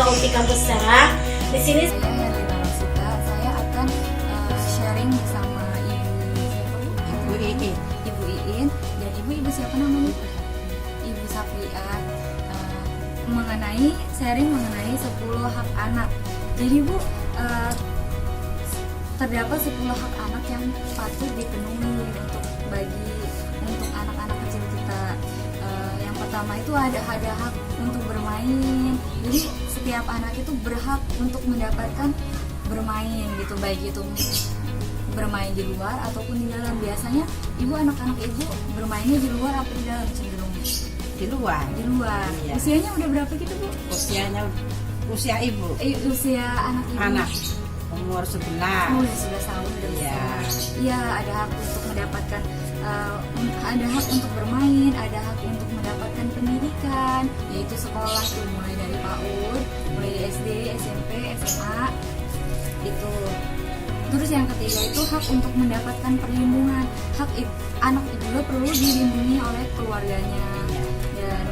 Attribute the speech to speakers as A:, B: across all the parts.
A: Opti Kampus Serang. Di sini
B: Saya akan sharing bersama Ibu Iin. Ibu Iin dan Ibu siapa namanya? Ibu Safiat, sharing mengenai 10 hak anak. Jadi Bu, terdapat 10 hak anak yang patut dipenuhi untuk anak-anak kecil kita. Yang pertama itu ada hak untuk bermain. Jadi setiap anak itu berhak untuk mendapatkan bermain gitu, baik itu bermain di luar ataupun di dalam. Biasanya anak-anak ibu bermainnya di luar apa di dalam cenderung?
C: Di luar. Iya.
B: Usianya udah berapa gitu Bu?
C: Usia ibu.
B: Usia anak ibu.
C: Anak umur 11.
B: Oh, 11 tahun udah
C: Iya.
B: besar. Iya, ada hak untuk mendapatkan ada hak untuk bermain, ada hak untuk mendapatkan pendidikan, yaitu sekolah tuh mulai dari PAUD, mulai dari SD, SMP, SMA itu. Terus yang ketiga itu hak untuk mendapatkan perlindungan. Anak itu juga perlu dilindungi oleh keluarganya dan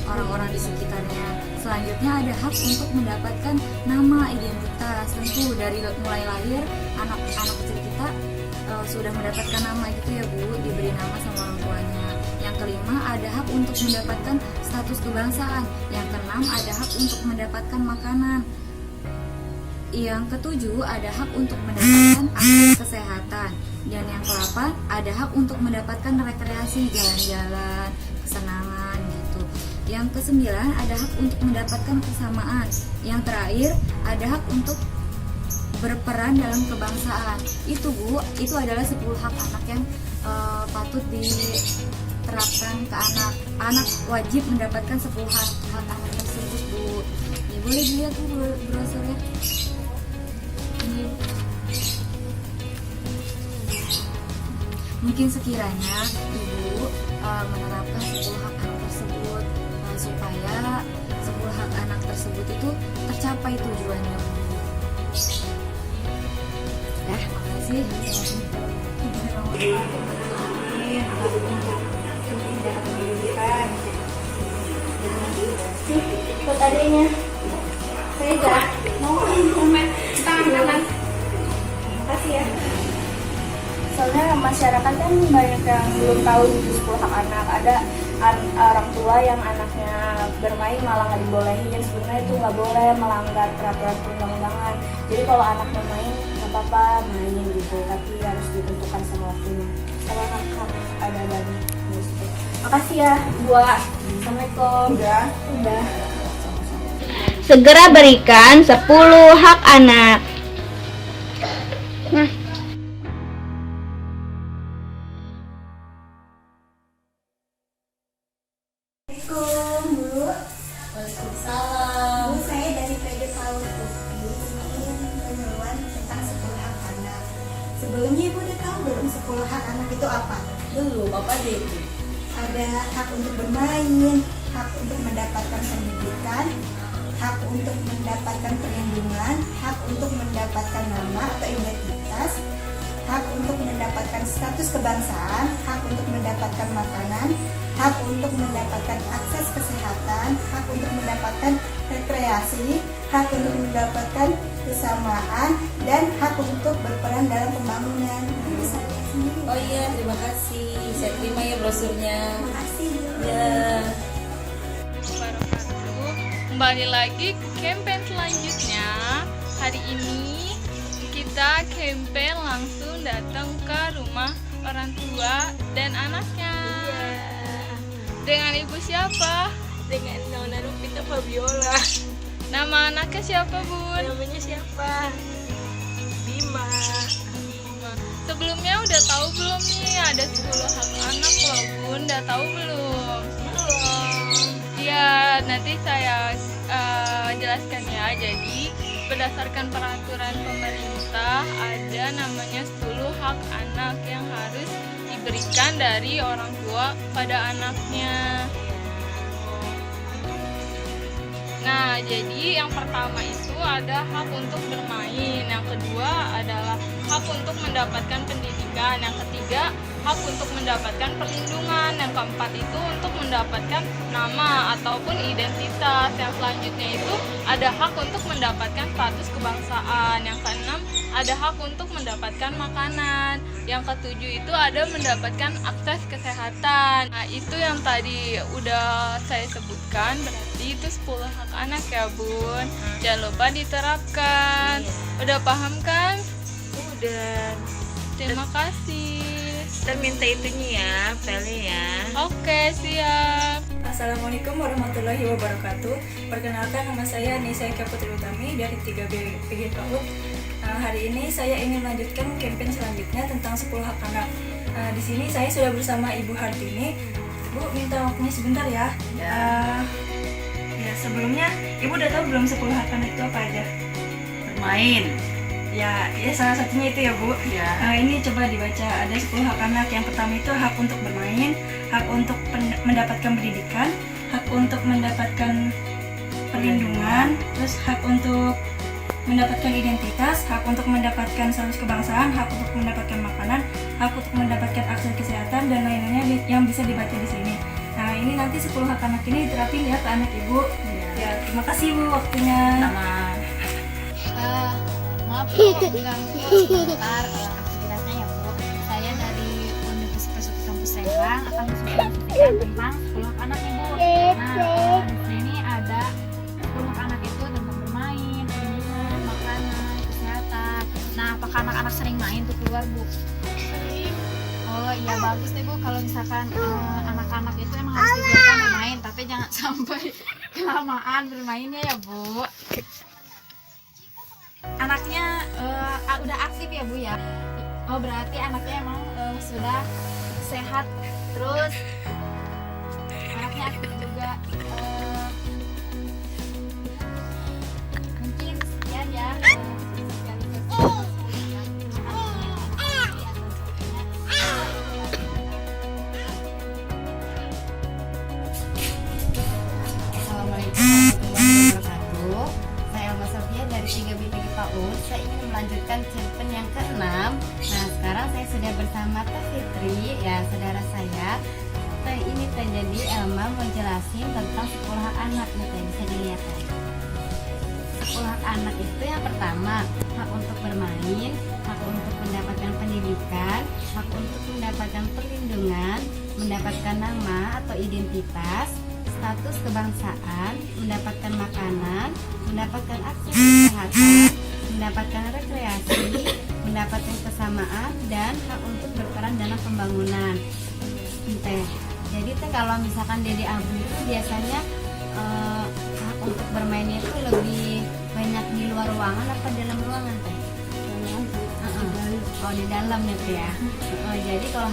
B: orang-orang di sekitarnya. Selanjutnya ada hak untuk mendapatkan nama, identitas. Tentu dari mulai lahir anak-anak kecil kita sudah mendapatkan nama gitu ya Bu, diberi nama sama orang tuanya. Yang kelima ada hak untuk mendapatkan status kebangsaan. Yang keenam ada hak untuk mendapatkan makanan. Yang ketujuh ada hak untuk mendapatkan akses kesehatan. Dan yang ke-8 ada hak untuk mendapatkan rekreasi, jalan-jalan, kesenangan gitu. Yang ke-9 ada hak untuk mendapatkan kesamaan. Yang terakhir ada hak untuk berperan dalam kebangsaan. Itu Bu, itu adalah 10 hak anak yang patut diterapkan ke anak. Anak wajib mendapatkan 10 hak anak tersebut Bu. Ya, boleh dilihat Bu brosurnya. Ini. Mungkin sekiranya Ibu menerapkan 10 hak anak tersebut supaya 10 hak anak tersebut itu tercapai tujuannya Bu. Terima kasih.
A: ikut adanya. Saya gak mau komen tangan kanan. Makasih ya. Soalnya masyarakat kan banyak yang belum tahu 10 hak anak. Ada orang tua yang anaknya bermain malah nggak dibolehin. Sebenarnya itu nggak boleh, melanggar peraturan perundang-undangan. Jadi kalau anaknya main nggak apa-apa main gitu, tapi harus ditentukan sama waktunya. Sama hak ada dari gitu. Makasih ya Bu. Assalamualaikum. Udah.
D: Segera berikan 10 hak anak. Nah.
A: Assalamualaikum Bu. Waalaikumsalam. Bu, saya dari PD PAUD UPI ingin penyuluhan tentang 10 hak anak. Sebelumnya Ibu udah tahu belum 10 hak anak itu apa?
C: Belum, apa deh?
A: Ada hak untuk bermain, hak untuk mendapatkan pendidikan, hak untuk mendapatkan perlindungan, hak untuk mendapatkan nama atau identitas, hak untuk mendapatkan status kebangsaan, hak untuk mendapatkan makanan, hak untuk mendapatkan akses kesehatan, hak untuk mendapatkan rekreasi, hak untuk mendapatkan kesamaan, dan hak untuk berperan dalam pembangunan. Bisa lihat sendiri.
C: Oh iya, terima kasih. Saya terima ya brosurnya.
A: Terima kasih.
C: Ya.
E: Kembali lagi ke campaign selanjutnya. Hari ini kita campaign langsung datang ke rumah orang tua dan anaknya. Dengan ibu siapa?
F: Dengan Nona Rupita Fabiola.
E: Nama anaknya siapa Bun?
F: Namanya siapa? Bima.
E: Sebelumnya udah tahu belum nih ada 10 hak anak loh Bun? Udah tahu belum?
F: Belum.
E: Ya, nanti saya jelaskan ya. Jadi berdasarkan peraturan pemerintah ada namanya 10 hak anak yang harus diberikan dari orang tua pada anaknya. Nah, jadi yang pertama itu ada hak untuk bermain, yang kedua adalah hak untuk mendapatkan pendidikan, yang ketiga hak untuk mendapatkan perlindungan. Yang keempat itu untuk mendapatkan nama ataupun identitas. Yang selanjutnya itu ada hak untuk mendapatkan status kebangsaan. Yang keenam ada hak untuk mendapatkan makanan. Yang ketujuh itu ada mendapatkan akses kesehatan. Nah, itu yang tadi udah saya sebutkan, berarti itu 10 hak anak ya Bun. Jangan lupa diterapkan. Udah paham kan?
F: Udah.
E: Terima kasih.
F: Kita minta itunya ya, filenya ya.
E: Oke, siap.
G: Assalamualaikum warahmatullahi wabarakatuh. Perkenalkan, nama saya Nisa Eka Putri Utami dari 3B PG PAUD. Hari ini saya ingin melanjutkan campaign selanjutnya tentang 10 hak anak. Di sini saya sudah bersama Ibu Hartini. Bu, minta waktunya sebentar ya. Ya, sebelumnya Ibu udah tahu belum 10 hak anak itu apa aja?
C: Bermain.
G: Ya salah satunya itu ya Bu.
C: Ya.
G: Ini coba dibaca, ada 10 hak anak. Yang pertama itu hak untuk bermain, hak untuk mendapatkan pendidikan, hak untuk mendapatkan perlindungan, terus hak untuk mendapatkan identitas, hak untuk mendapatkan status kebangsaan, hak untuk mendapatkan makanan, hak untuk mendapatkan akses kesehatan, dan lain-lainnya yang bisa dibaca di sini. Nah, ini nanti 10 hak anak ini diterapin ya ke anak Ibu. Ya, terima kasih Bu waktunya.
C: Sama.
B: Maaf kalau mengganggu sebentar aktivitasnya ya Bu. Saya dari Universitas Kampus Serang akan mensosialisasikan tentang 10 hak anak Ibu. Nah, di sini ada 10 hak anak itu tentang bermain, perlindungan, makanan, kesehatan. Nah, apakah anak-anak sering main tuh keluar Bu? Sering. Oh iya, bagus deh Bu kalau misalkan anak-anak itu emang harus dibiarkan bermain, tapi jangan sampai kelamaan bermainnya ya Bu. Anaknya udah aktif ya Bu ya. Oh, berarti anaknya emang sudah sehat, terus anaknya aktif juga. Mungkin sekian ya
H: Assalamualaikum warahmatullahi wabarakatuh. Saya Alma Sofia dari 3B PG PAUD. Saya ingin melanjutkan campaign yang ke-6. Nah, sekarang saya sudah bersama Teh Fitri, ya saudara saya. Teh ini terjadi Elma mau jelasin tentang 10 hak anak nih, Teh, bisa dilihat Teh. 10 hak anak itu yang pertama, hak untuk bermain, hak untuk mendapatkan pendidikan, hak untuk mendapatkan perlindungan, mendapatkan nama atau identitas, status kebangsaan, mendapatkan makanan, mendapatkan akses kesehatan, mendapatkan rekreasi, mendapatkan kesamaan, dan hak untuk berperan dalam pembangunan. Teh. Jadi Teh, kalau misalkan Dede Abu itu biasanya hak untuk bermainnya itu lebih banyak di luar ruangan apa dalam ruangan Teh? Oh, di dalam ya Teh ya. Jadi kalau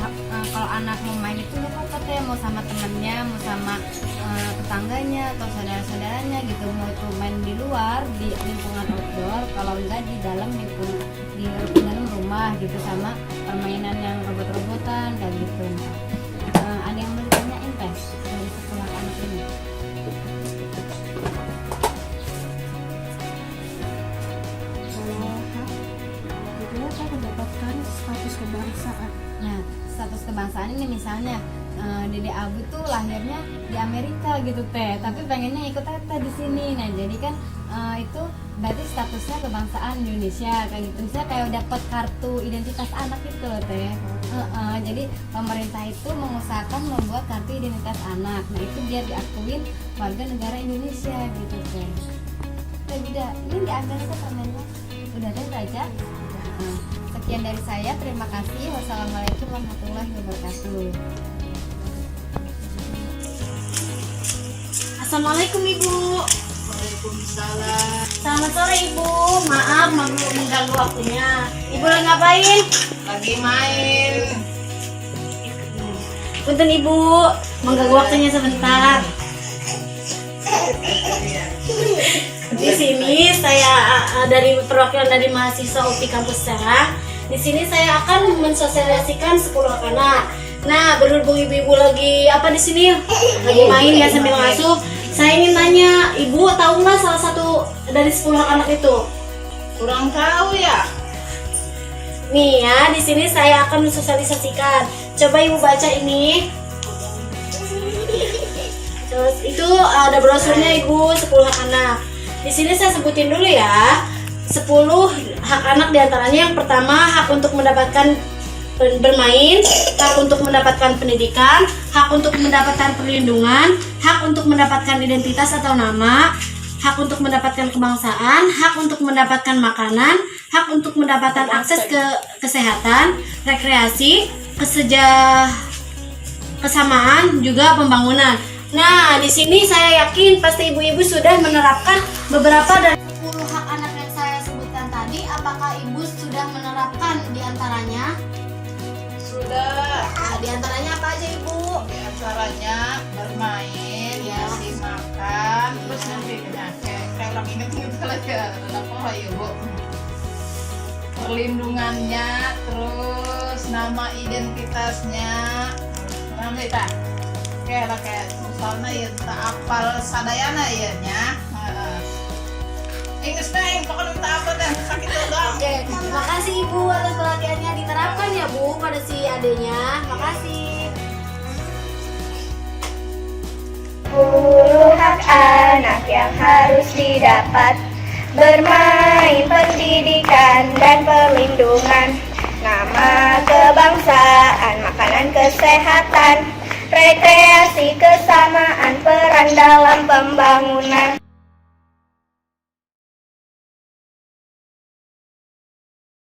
H: anak mau main itu nggak apa-apa Teh, mau sama temennya, mau sama tetangganya atau saudara-saudaranya gitu, mau itu main di luar di lingkungan outdoor, kalau enggak di dalam lingkungan di dalam rumah gitu, sama permainan yang robot-robotan kayak gitu. Ada yang mau ditanyain Teh dari 10 anak ini?
G: Mendapatkan status kebangsaan.
H: Nah, status kebangsaan ini misalnya Dede Abu tuh lahirnya di Amerika gitu Teh, tapi pengennya ikut Tete di sini. Nah, jadi kan itu berarti statusnya kebangsaan Indonesia kayak gitu. Misalnya kayak dapat kartu identitas anak gitu loh Teh. Jadi pemerintah itu mengusahakan membuat kartu identitas anak. Nah, itu biar diakuin warga negara Indonesia gitu Teh. Teh, tidak, ini diambil aja permennya. Udah Teh aja. Sekian dari saya, terima kasih. Wassalamualaikum warahmatullahi wabarakatuh.
D: Assalamualaikum Ibu.
C: Waalaikumsalam.
D: Selamat sore Ibu. Maaf mengganggu waktunya. Ibu lagi ngapain?
C: Lagi main.
D: Punten Ibu, mengganggu waktunya sebentar. Di sini saya dari perwakilan dari mahasiswa UPI Kampus Serang. Di sini saya akan mensosialisasikan 10 hak anak. Nah, berhubung ibu-ibu lagi apa di sini? Lagi main ya sambil ngasuh. Saya ingin tanya, Ibu tahu nggak salah satu dari 10 hak anak itu?
C: Kurang tahu ya.
D: Nih ya, di sini saya akan mensosialisasikan. Coba Ibu baca ini. Terus itu ada brosurnya Ibu, 10 hak anak. Di sini saya sebutin dulu ya. 10 hak anak diantaranya yang pertama hak untuk mendapatkan bermain, hak untuk mendapatkan pendidikan, hak untuk mendapatkan perlindungan, hak untuk mendapatkan identitas atau nama, hak untuk mendapatkan kebangsaan, hak untuk mendapatkan makanan, hak untuk mendapatkan akses ke kesehatan, rekreasi, kesamaan, juga pembangunan. Nah, di sini saya yakin pasti ibu-ibu sudah menerapkan beberapa dari 10 hak anak yang saya sebutkan tadi. Apakah ibu sudah menerapkan diantaranya?
C: Sudah.
D: Nah, diantaranya apa aja ibu?
C: Di antaranya bermain, kasih makan, terus nanti kayak orang ini kita lagi apa ya Bu? Perlindungannya, terus nama identitasnya, nama kita. Kayak misalnya ya tak apal sadayana ya nya. Ingat nih, pokoknya minta apa dah sakit doang.
D: Oke, makasih ibu atas pelatihannya, diterapkan ya bu pada si adenya. Makasih.
A: 10 hak anak yang harus didapat: bermain, pendidikan, dan perlindungan, nama, kebangsaan, makanan, kesehatan, rekreasi, kesamaan, peran dalam pembangunan,